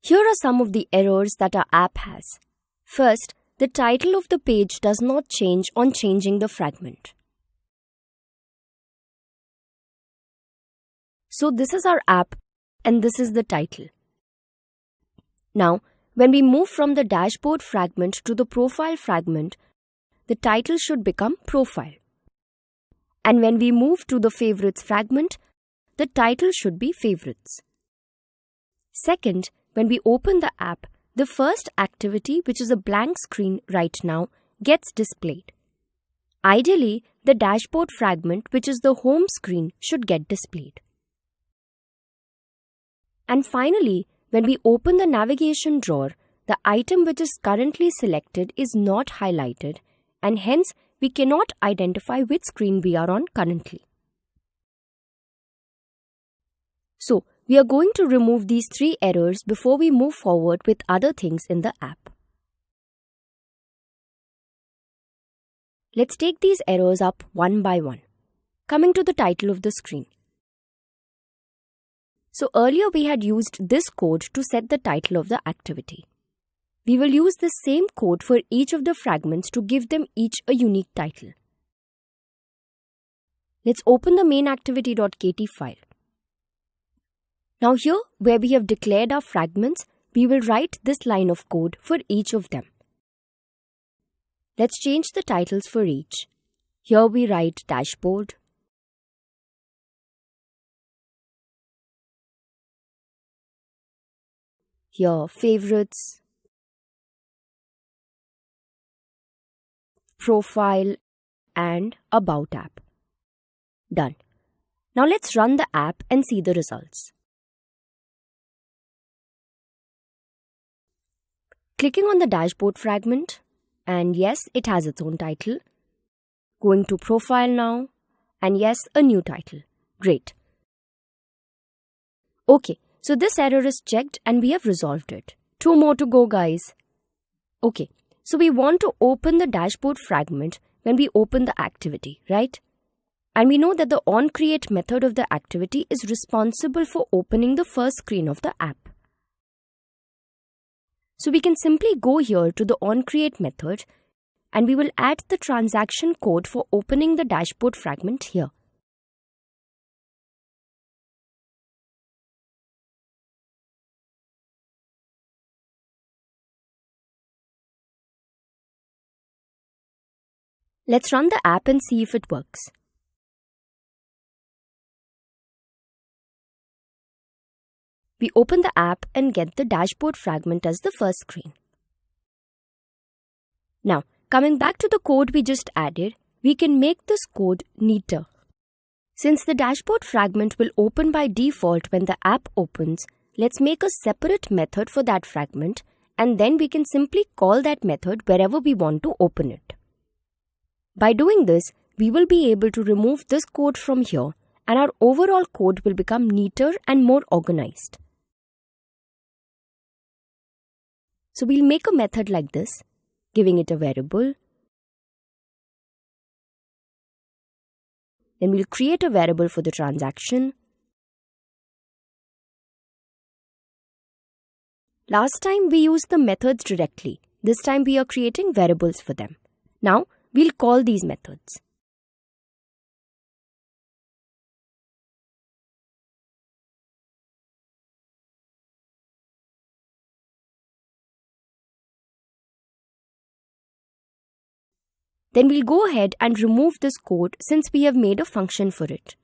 Here are some of the errors that our app has. First, the title of the page does not change on changing the fragment. So this is our app and this is the title. Now, when we move from the dashboard fragment to the profile fragment, the title should become Profile. And when we move to the Favorites fragment, the title should be Favorites. Second, when we open the app, the first activity, which is a blank screen right now, gets displayed. Ideally, the dashboard fragment, which is the home screen, should get displayed. And finally, when we open the navigation drawer, the item which is currently selected is not highlighted, and hence we cannot identify which screen we are on currently. So, we are going to remove these 3 errors before we move forward with other things in the app. Let's take these errors up one by one. Coming to the title of the screen. So earlier we had used this code to set the title of the activity. We will use the same code for each of the fragments to give them each a unique title. Let's open the main.activity.kt file. Now here, where we have declared our fragments, we will write this line of code for each of them. Let's change the titles for each. Here we write dashboard. Here favorites, profile, and about app. Done. Now let's run the app and see the results. Clicking on the dashboard fragment, and yes, it has its own title. Going to profile now, and yes, a new title. Great. Okay, so this error is checked and we have resolved it. 2 more to go, guys. Okay, so we want to open the dashboard fragment when we open the activity, right? And we know that the onCreate method of the activity is responsible for opening the first screen of the app. So we can simply go here to the onCreate method and we will add the transaction code for opening the dashboard fragment here. Let's run the app and see if it works. We open the app and get the dashboard fragment as the first screen. Now, coming back to the code we just added, we can make this code neater. Since the dashboard fragment will open by default when the app opens, let's make a separate method for that fragment and then we can simply call that method wherever we want to open it. By doing this, we will be able to remove this code from here and our overall code will become neater and more organized. So we'll make a method like this, giving it a variable. Then we'll create a variable for the transaction. Last time we used the methods directly. This time we are creating variables for them. Now we'll call these methods. Then we'll go ahead and remove this code since we have made a function for it.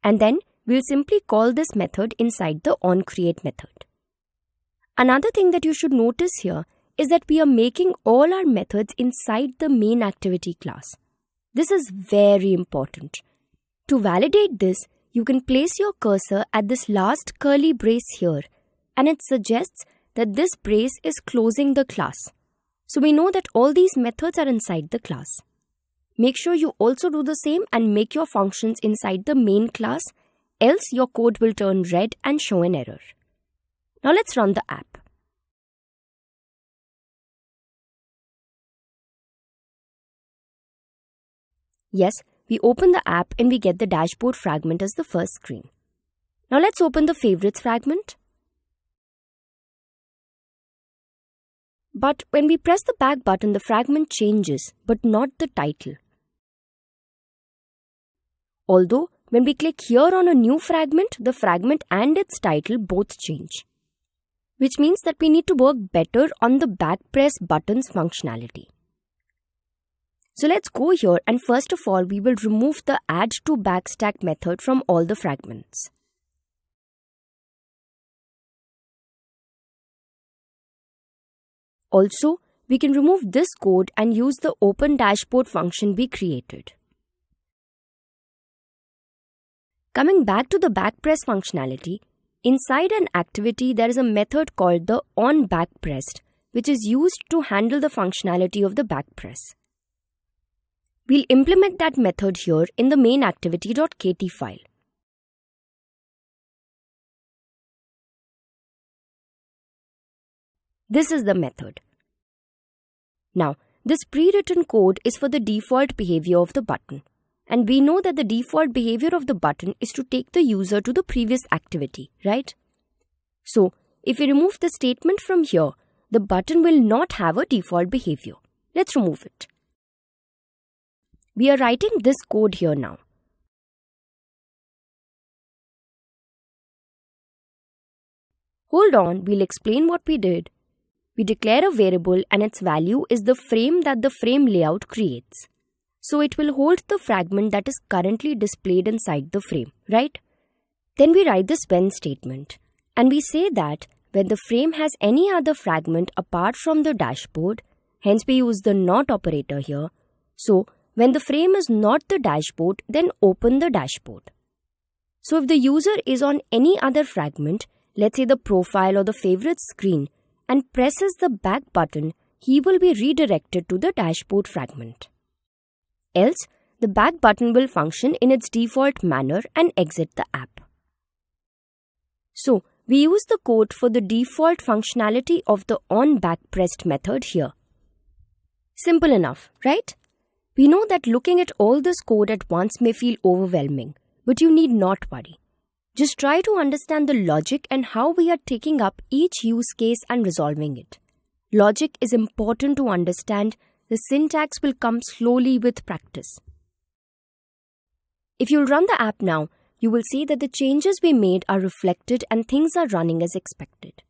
And then we'll simply call this method inside the onCreate method. Another thing that you should notice here is that we are making all our methods inside the main activity class. This is very important. To validate this, you can place your cursor at this last curly brace here, and it suggests that this brace is closing the class. So we know that all these methods are inside the class. Make sure you also do the same and make your functions inside the main class, else your code will turn red and show an error. Now let's run the app. Yes, we open the app and we get the dashboard fragment as the first screen. Now let's open the favorites fragment. But when we press the back button, the fragment changes, but not the title. Although, when we click here on a new fragment, the fragment and its title both change. Which means that we need to work better on the back press buttons functionality. So let's go here, and first of all, we will remove the add to backstack method from all the fragments. Also, we can remove this code and use the open dashboard function we created. Coming back to the backpress functionality, inside an activity there is a method called the onBackPressed, which is used to handle the functionality of the backpress. We'll implement that method here in the main activity.kt file. This is the method. Now, this pre-written code is for the default behavior of the button. And we know that the default behavior of the button is to take the user to the previous activity, right? So, if we remove the statement from here, the button will not have a default behavior. Let's remove it. We are writing this code here now. Hold on, we'll explain what we did. We declare a variable and its value is the frame that the frame layout creates. So it will hold the fragment that is currently displayed inside the frame, right? Then we write this when statement. And we say that when the frame has any other fragment apart from the dashboard, hence we use the not operator here. So when the frame is not the dashboard, then open the dashboard. So if the user is on any other fragment, let's say the profile or the favorite screen, and presses the back button, he will be redirected to the dashboard fragment. Else, the back button will function in its default manner and exit the app. So, we use the code for the default functionality of the onBackPressed method here. Simple enough, right? We know that looking at all this code at once may feel overwhelming, but you need not worry. Just try to understand the logic and how we are taking up each use case and resolving it. Logic is important to understand. The syntax will come slowly with practice. If you'll run the app now, you will see that the changes we made are reflected and things are running as expected.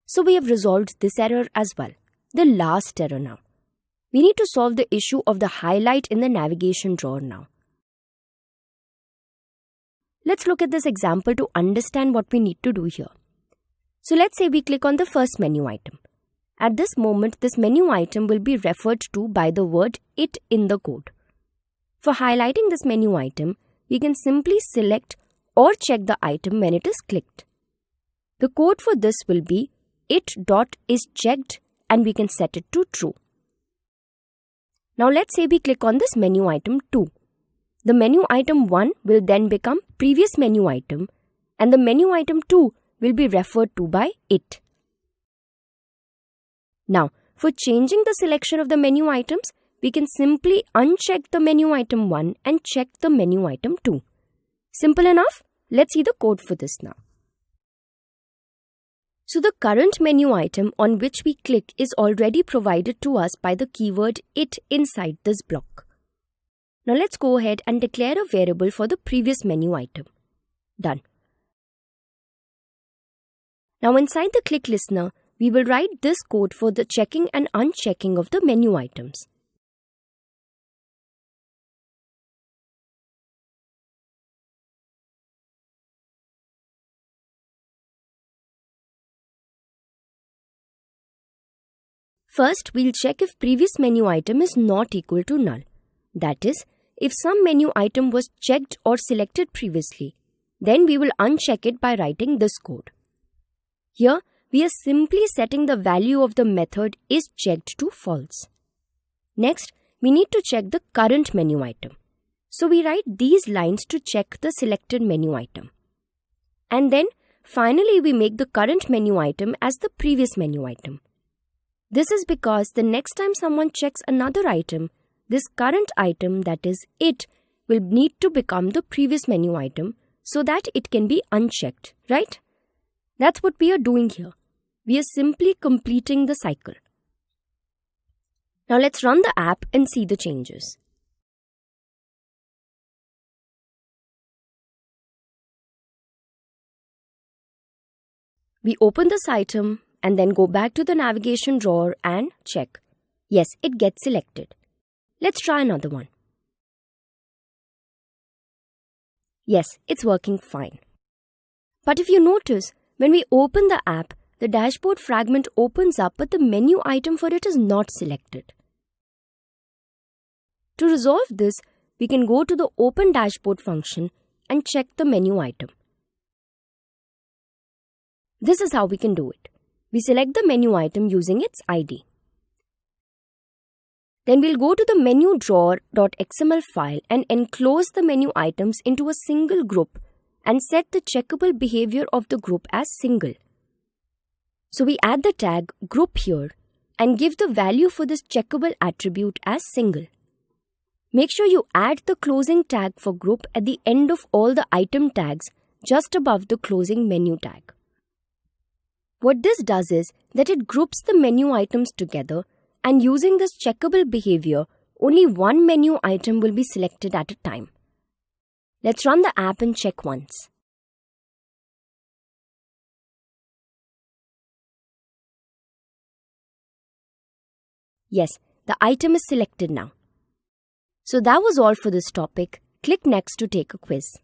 So we have resolved this error as well, the last error now. We need to solve the issue of the highlight in the navigation drawer now. Let's look at this example to understand what we need to do here. So let's say we click on the first menu item. At this moment, this menu item will be referred to by the word it in the code. For highlighting this menu item, we can simply select or check the item when it is clicked. The code for this will be it.isChecked and we can set it to true. Now let's say we click on this menu item 2. The menu item 1 will then become previous menu item and the menu item 2 will be referred to by it. Now, for changing the selection of the menu items, we can simply uncheck the menu item 1 and check the menu item 2. Simple enough? Let's see the code for this now. So the current menu item on which we click is already provided to us by the keyword it inside this block. Now let's go ahead and declare a variable for the previous menu item. Done. Now inside the click listener, we will write this code for the checking and unchecking of the menu items. First, we'll check if previous menu item is not equal to null. That is, if some menu item was checked or selected previously, then we will uncheck it by writing this code. Here, we are simply setting the value of the method isChecked to false. Next, we need to check the current menu item. So we write these lines to check the selected menu item. And then, finally, we make the current menu item as the previous menu item. This is because the next time someone checks another item, this current item, that is it, will need to become the previous menu item so that it can be unchecked, right? That's what we are doing here. We are simply completing the cycle. Now let's run the app and see the changes. We open this item and then go back to the navigation drawer and check. Yes, it gets selected. Let's try another one. Yes, it's working fine. But if you notice, when we open the app, the dashboard fragment opens up, but the menu item for it is not selected. To resolve this, we can go to the Open Dashboard function and check the menu item. This is how we can do it. We select the menu item using its ID. Then we'll go to the menu drawer.xml file and enclose the menu items into a single group and set the checkable behavior of the group as single. So we add the tag group here and give the value for this checkable attribute as single. Make sure you add the closing tag for group at the end of all the item tags just above the closing menu tag. What this does is that it groups the menu items together, and using this checkable behavior, only one menu item will be selected at a time. Let's run the app and check once. Yes, the item is selected now. So that was all for this topic. Click next to take a quiz.